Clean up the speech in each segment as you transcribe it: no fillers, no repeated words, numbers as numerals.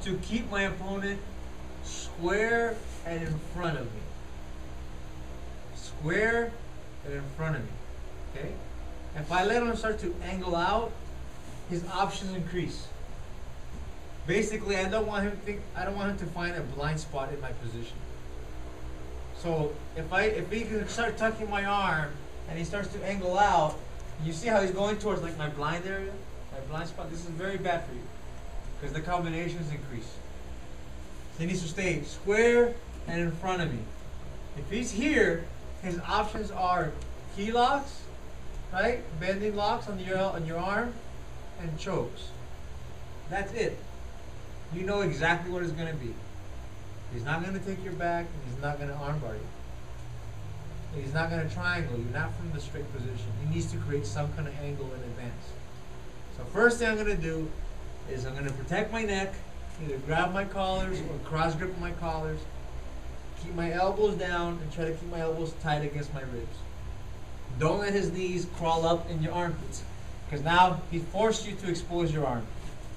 to keep my opponent square and in front of me. Square and in front of me. Okay? If I let him start to angle out, his options increase. Basically, I don't want him to find a blind spot in my position. So if he can start tucking my arm and he starts to angle out, you see how he's going towards like my blind area, my blind spot. This is very bad for you because the combinations increase. So he needs to stay square and in front of me. If he's here, his options are key locks, right? Bending locks on your arm, and chokes. That's it. You know exactly what it's going to be. He's not going to take your back, and he's not going to armbar you. He's not going to triangle you, not from the straight position. He needs to create some kind of angle in advance. So first thing I'm going to do is I'm going to protect my neck, either grab my collars or cross grip my collars, keep my elbows down, and try to keep my elbows tight against my ribs. Don't let his knees crawl up in your armpits, because now he forced you to expose your arm.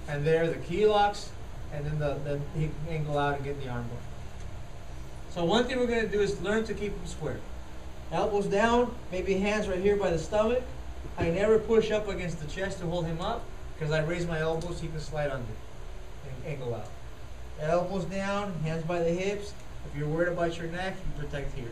And there are the key locks, and then he can angle out and get the arm bar. So one thing we're going to do is learn to keep him square. Elbows down, maybe hands right here by the stomach. I never push up against the chest to hold him up, because I raise my elbows so he can slide under and angle out. Elbows down, hands by the hips. If you're worried about your neck, you protect here.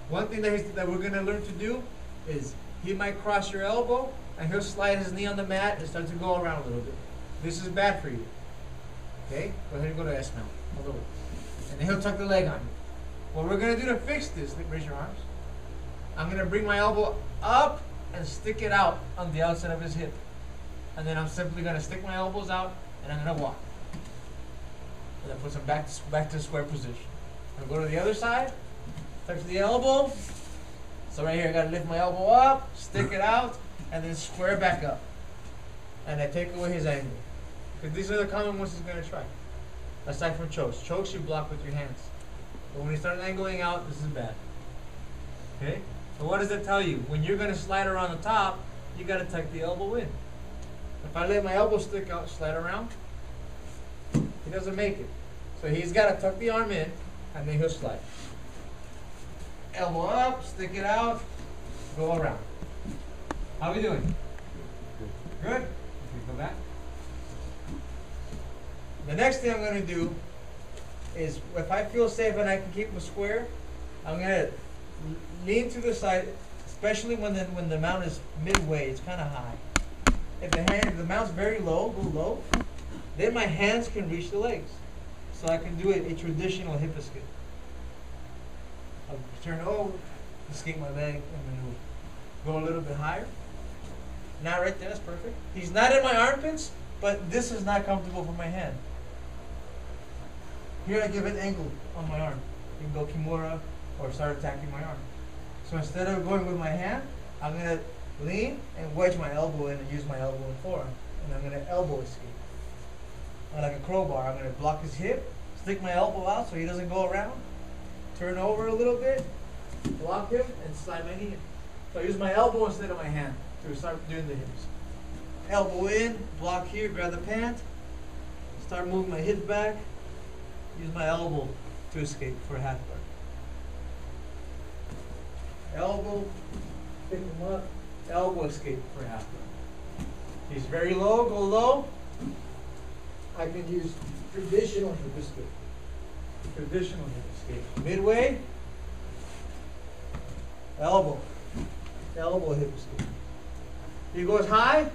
One thing that we're going to learn to do is he might cross your elbow, and he'll slide his knee on the mat and start to go around a little bit. This is bad for you. Okay? Go ahead and go to S mount. A little. And then he'll tuck the leg on you. What we're going to do to fix this, raise your arms. I'm going to bring my elbow up and stick it out on the outside of his hip. And then I'm simply going to stick my elbows out, and I'm going to walk. And that puts him back to square position. I'll go to the other side, touch the elbow. So right here, I got to lift my elbow up, stick it out, and then square back up. And I take away his angle. Because these are the common ones he's going to try. Aside from chokes. Chokes you block with your hands. But when you start angling out, this is bad. Okay? So what does that tell you? When you're going to slide around the top, you got to tuck the elbow in. If I let my elbow stick out, slide around, he doesn't make it. So he's got to tuck the arm in, and then he'll slide. Elbow up, stick it out, go around. How are we doing? Good? Can we go back? The next thing I'm going to do is, if I feel safe and I can keep him square, I'm going to lean to the side, especially when the mount is midway, it's kind of high. If the mount's very low, go low, then my hands can reach the legs. So I can do a traditional hip escape. I'll turn over, escape my leg, and maneuver. Go a little bit higher. Now right there, that's perfect. He's not in my armpits, but this is not comfortable for my hand. Here I give an angle on my arm. You can go Kimura or start attacking my arm. So instead of going with my hand, I'm going to lean and wedge my elbow in and use my elbow and forearm. And I'm going to elbow escape. Like a crowbar, I'm going to block his hip, stick my elbow out so he doesn't go around, turn over a little bit, block him, and slide my knee in. So I use my elbow instead of my hand to start doing the hips. Elbow in, block here, grab the pant, start moving my hips back, use my elbow to escape for a half guard. Elbow, pick him up, elbow escape for a half guard. He's very low, go low. I can use traditional hip escape. Traditional hip escape. Midway, elbow. Elbow hip escape. He goes high.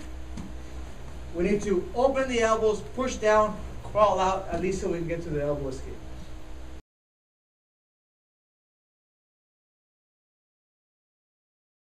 We need to open the elbows, push down, crawl out, at least so we can get to the elbow escape.